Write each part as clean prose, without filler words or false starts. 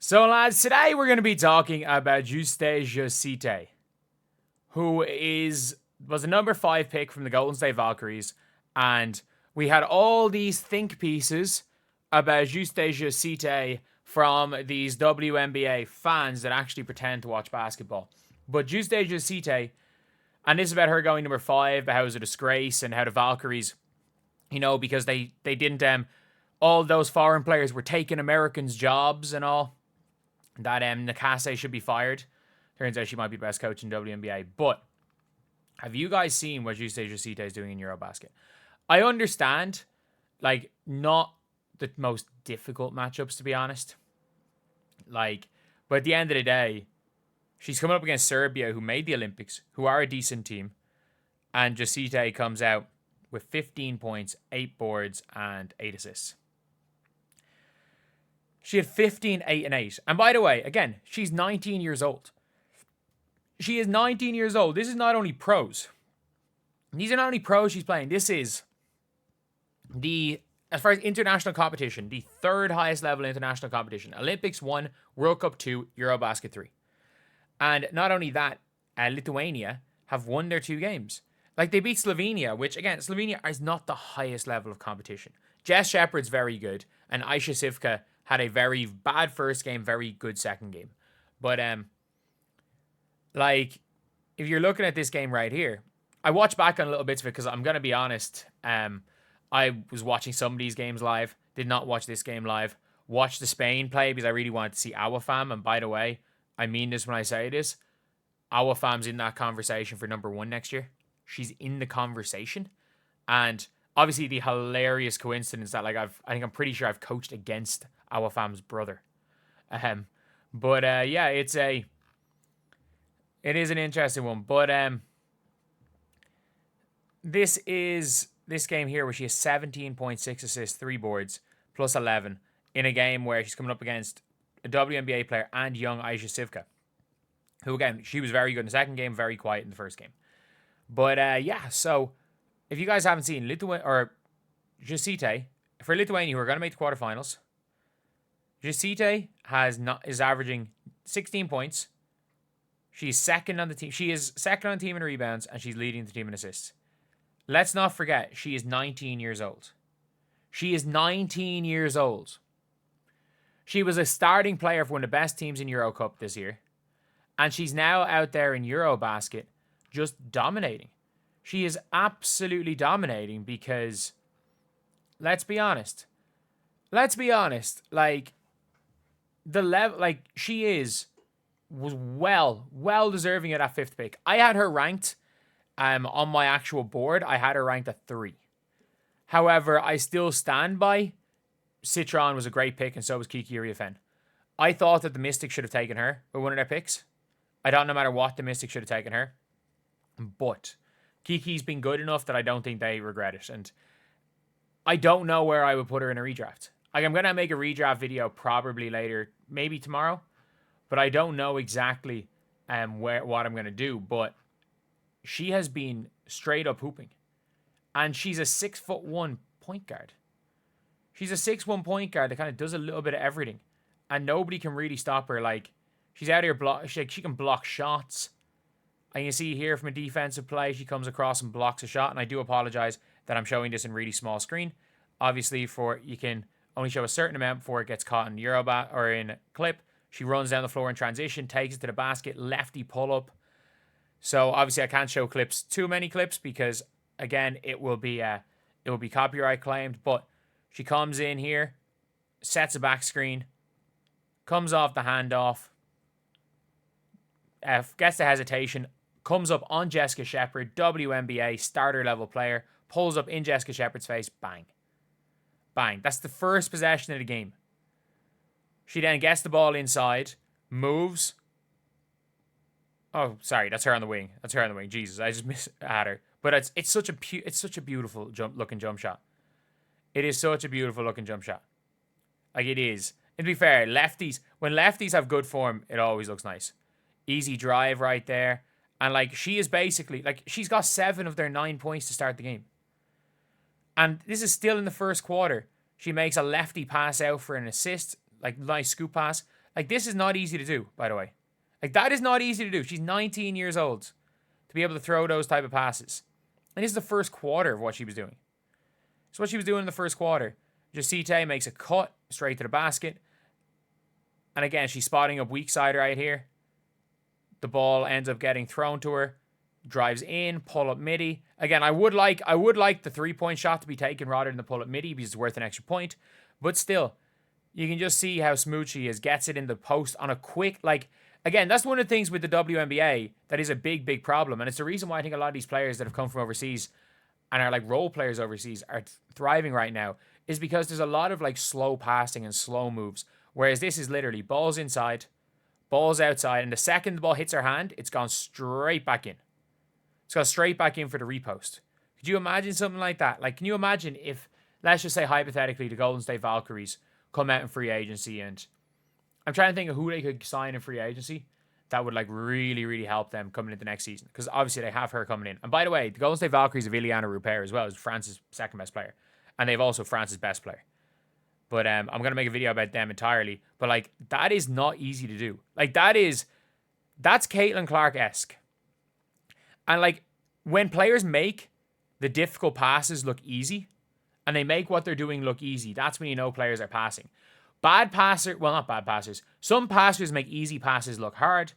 So, lads, today we're going to be talking about Justa, who was a number 5 pick from the Golden State Valkyries, and we had all these think pieces about Justa from these WNBA fans that actually pretend to watch basketball. But Justa, and this is about her going number 5, about how it was a disgrace and how the Valkyries, because they didn't, all those foreign players were taking Americans' jobs and all. That Nakase should be fired. Turns out she might be the best coach in WNBA. But have you guys seen what Justa is doing in Eurobasket? I understand, not the most difficult matchups, to be honest. But at the end of the day, she's coming up against Serbia, who made the Olympics, who are a decent team. And Justa comes out with 15 points, 8 boards, and 8 assists. She had 15, 8, and 8. And by the way, again, she's 19 years old. She is 19 years old. This is not only pros. These are not only pros she's playing. This is as far as international competition, the 3rd highest level international competition. Olympics 1, World Cup 2, Eurobasket 3. And not only that, Lithuania have won their 2 games. They beat Slovenia, which, again, Slovenia is not the highest level of competition. Jess Shepard's very good, and Aisha Sivka had a very bad first game, very good second game. But, if you're looking at this game right here, I watched back on a little bits of it because I'm going to be honest. I was watching some of these games live, did not watch this game live. Watched the Spain play because I really wanted to see Awafam. And by the way, I mean this when I say this. Awafam's in that conversation for number 1 next year. She's in the conversation. And obviously the hilarious coincidence that I'm pretty sure I've coached against Awafam's brother. Yeah, it is an interesting one. But this game here where she has 17.6 assists, 3 boards, plus 11 in a game where she's coming up against a WNBA player and young Aisha Sivka, who, again, she was very good in the second game, very quiet in the first game. But yeah, so if you guys haven't seen Justa, for Lithuania, who are going to make the quarterfinals, Justa is averaging 16 points. She's second on the team. She is second on the team in rebounds, and she's leading the team in assists. Let's not forget, she is 19 years old. She is 19 years old. She was a starting player for one of the best teams in Euro Cup this year. And she's now out there in Eurobasket just dominating. She is absolutely dominating because, let's be honest, the level, she was well deserving of that 5th pick. I had her ranked, on my actual board, I had her ranked at 3. However, I still stand by Citron was a great pick, and so was Kiki Iriafen. I thought that the Mystics should have taken her with one of their picks. I thought no matter what, the Mystics should have taken her. But Kiki's been good enough that I don't think they regret it. And I don't know where I would put her in a redraft. I'm going to make a redraft video probably later, maybe tomorrow. But I don't know exactly what I'm going to do. But she has been straight up hooping. And she's a 6'1" point guard. She's a 6'1" point guard that kind of does a little bit of everything. And nobody can really stop her. She's out here, she can block shots. And you see here from a defensive play, she comes across and blocks a shot. And I do apologize that I'm showing this in really small screen. Obviously, you can only show a certain amount before it gets caught in or in clip. She runs down the floor in transition, takes it to the basket, lefty pull up. So obviously, I can't show too many clips because, again, it will be copyright claimed. But she comes in here, sets a back screen, comes off the handoff, gets the hesitation, comes up on Jessica Shepard, WNBA starter level player, pulls up in Jessica Shepard's face, bang. Bang. That's the first possession of the game. She then gets the ball inside, moves. Oh, sorry, that's her on the wing. Jesus, I just missed her. But it's such a beautiful looking jump shot. It is such a beautiful looking jump shot. It is. And to be fair, when lefties have good form, it always looks nice. Easy drive right there. And she is basically, she's got 7 of their 9 points to start the game. And this is still in the first quarter. She makes a lefty pass out for an assist, nice scoop pass. Like, this is not easy to do, by the way. Like, that is not easy to do. She's 19 years old to be able to throw those type of passes. And this is the first quarter of what she was doing. So what she was doing in the first quarter, Justa makes a cut straight to the basket. And again, she's spotting up weak side right here. The ball ends up getting thrown to her. Drives in, pull up midi. Again, I would like the 3-point shot to be taken rather than the pull up midi because it's worth an extra point. But still, you can just see how smooth she is. Gets it in the post on a quick, like, again, that's one of the things with the WNBA that is a big, big problem. And it's the reason why I think a lot of these players that have come from overseas and are like role players overseas are thriving right now, is because there's a lot of like slow passing and slow moves. Whereas this is literally balls inside, balls outside, and the second the ball hits her hand, it's gone straight back in. It's gone straight back in for the repost. Could you imagine something like that? Like, can you imagine if, let's just say hypothetically, the Golden State Valkyries come out in free agency, and I'm trying to think of who they could sign in free agency that would like really, really help them coming into next season. Because obviously they have her coming in. And by the way, the Golden State Valkyries have Ileana Rupert as well, as France's second best player. And they've also France's best player. But I'm going to make a video about them entirely. But like, that is not easy to do. Like, that's Caitlin Clark-esque. And like, when players make the difficult passes look easy, and they make what they're doing look easy, that's when you know players are passing. Not bad passers. Some passers make easy passes look hard.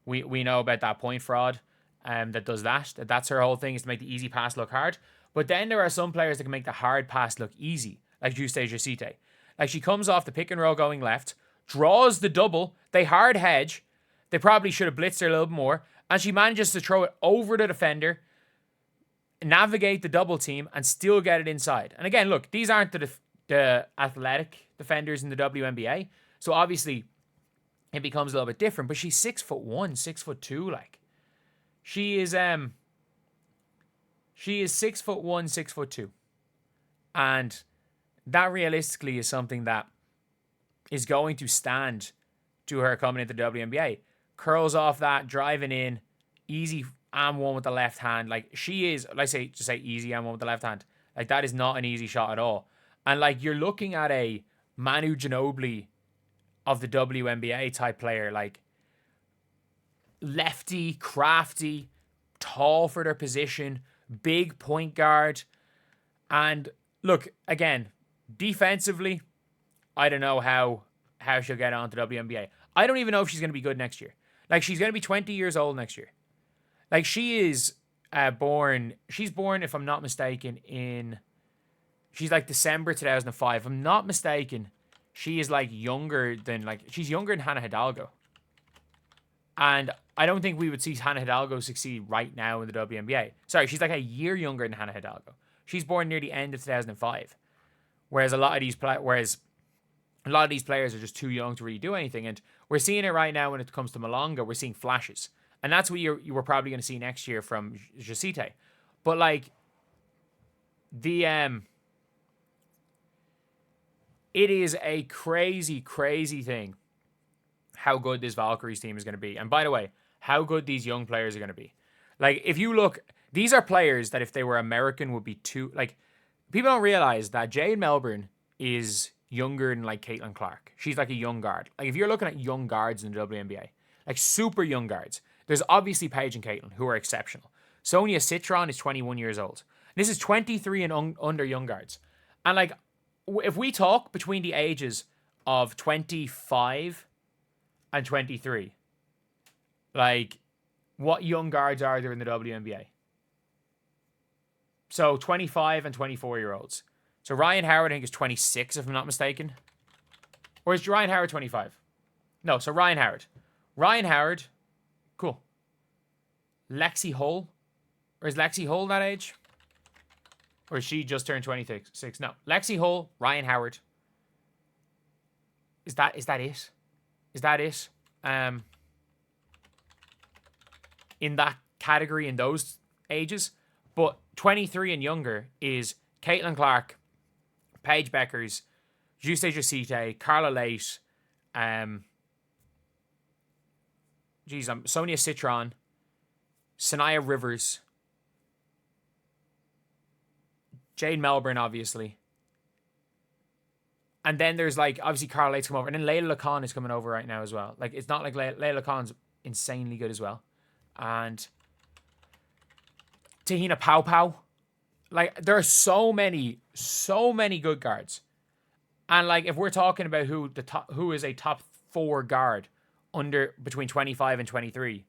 We know about that point fraud that does that. That's her whole thing, is to make the easy pass look hard. But then there are some players that can make the hard pass look easy, like Justa. Like, she comes off the pick and roll going left, draws the double, they hard hedge. They probably should have blitzed her a little bit more, and she manages to throw it over the defender, navigate the double team, and still get it inside. And again, look, these aren't the athletic defenders in the WNBA, so obviously it becomes a little bit different. But she's 6'1", 6'2", like she is 6'1", 6'2", and that realistically is something that is going to stand to her coming into the WNBA. Curls off that, driving in, easy and one with the left hand. Like, she is, just say easy and one with the left hand. Like, that is not an easy shot at all. And like, you're looking at a Manu Ginobili of the WNBA type player, like lefty, crafty, tall for their position, big point guard. And look, again, defensively, I don't know how she'll get on to WNBA. I don't even know if she's going to be good next year. Like, she's going to be 20 years old next year. Like, she is she's born, if I'm not mistaken, she's like December 2005. If I'm not mistaken, she is like she's younger than Hannah Hidalgo. And I don't think we would see Hannah Hidalgo succeed right now in the WNBA. Sorry, she's like a year younger than Hannah Hidalgo. She's born near the end of 2005. Whereas a lot of these players are just too young to really do anything. And we're seeing it right now when it comes to Malonga. We're seeing flashes. And that's what you were probably going to see next year from Justa. But like, it is a crazy, crazy thing how good this Valkyries team is going to be. And by the way, how good these young players are going to be. Like, if you look, these are players that if they were American would be too, like, people don't realize that Jade Melbourne is younger than like Caitlin Clark. She's like a young guard. Like, if you're looking at young guards in the WNBA, like super young guards, there's obviously Paige and Caitlin, who are exceptional. Sonia Citron is 21 years old. This is 23 and under young guards. And like, if we talk between the ages of 25 and 23, like, what young guards are there in the WNBA? So 25 and 24-year-olds. So Ryan Howard, I think, is 26, if I'm not mistaken. Or is Ryan Howard 25? No, so Ryan Howard. Ryan Howard, cool. Lexi Hull. Or is Lexi Hull that age? Or is she just turned 26? No. Lexi Hull, Ryan Howard. Is that it? Is that it? In that category, in those ages. But 23 and younger is Caitlin Clark, Paige Bueckers, Justa, Carla Late, Sonia Citron, Sanaya Rivers, Jade Melbourne, obviously. And then there's like, obviously Carl Late's come over. And then Layla Khan is coming over right now as well. Like, it's not like Layla Khan's insanely good as well. And Tahina Pow Pow. Like, there are so many good guards. And like, if we're talking about who is a top 4 guard under between 25 and 23,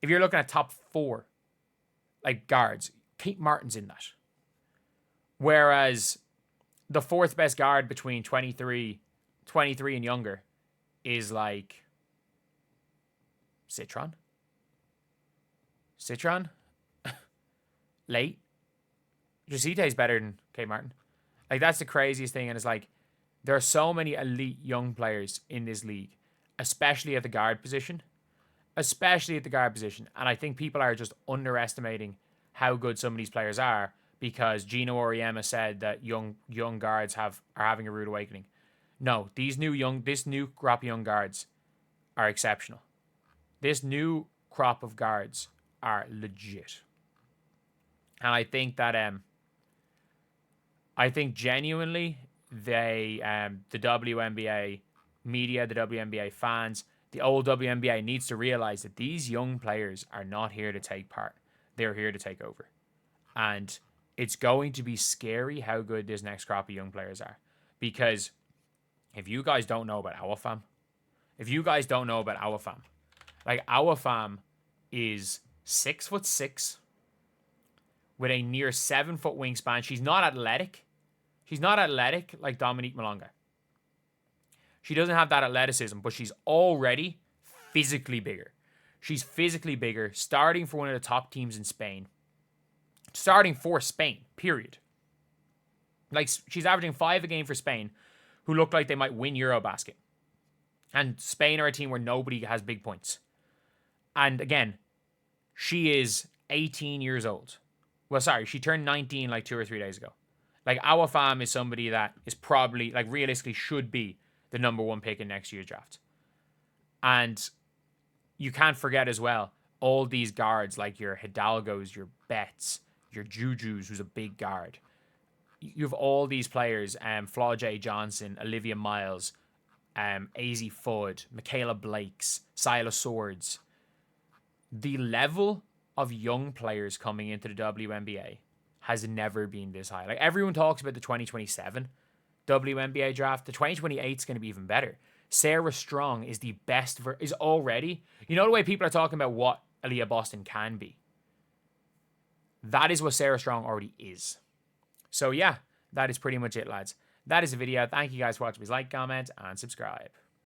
if you're looking at top 4 like guards, Kate Martin's in that. Whereas the 4th best guard between 23 and younger is like Citron, Late. Josita is better than Kate Martin. Like, that's the craziest thing. And it's like, there are so many elite young players in this league, especially at the guard position. And I think people are just underestimating how good some of these players are, because Gino Auriemma said that young guards are having a rude awakening. No, this new crop of young guards are exceptional. This new crop of guards are legit. And I think that genuinely the WNBA media, the WNBA fans, the old WNBA needs to realize that these young players are not here to take part. They're here to take over. And it's going to be scary how good this next crop of young players are. Because if you guys don't know about our fam, like, our fam is 6'6", with a near 7-foot wingspan. She's not athletic. She's not athletic like Dominique Malonga. She doesn't have that athleticism, but she's already physically bigger. She's physically bigger, starting for one of the top teams in Spain. Starting for Spain, period. Like, she's averaging 5 a game for Spain, who look like they might win Eurobasket. And Spain are a team where nobody has big points. And again, she is 18 years old. Well, sorry, she turned 19 like 2 or 3 days ago. Like, our fam is somebody that is probably, like, realistically should be the number 1 pick in next year's draft. And you can't forget as well, all these guards, like your Hidalgos, your Betts, your Jujus, who's a big guard. You have all these players, Flaw J. Johnson, Olivia Miles, AZ Fudd, Michaela Blakes, Silas Swords. The level of young players coming into the WNBA has never been this high. Like, everyone talks about the 2027 WNBA draft. The 2028 is going to be even better. Sarah Strong is the best, is already, you know the way people are talking about what Aaliyah Boston can be? That is what Sarah Strong already is. So yeah, that is pretty much it, lads. That is the video. Thank you guys for watching. Please like, comment, and subscribe.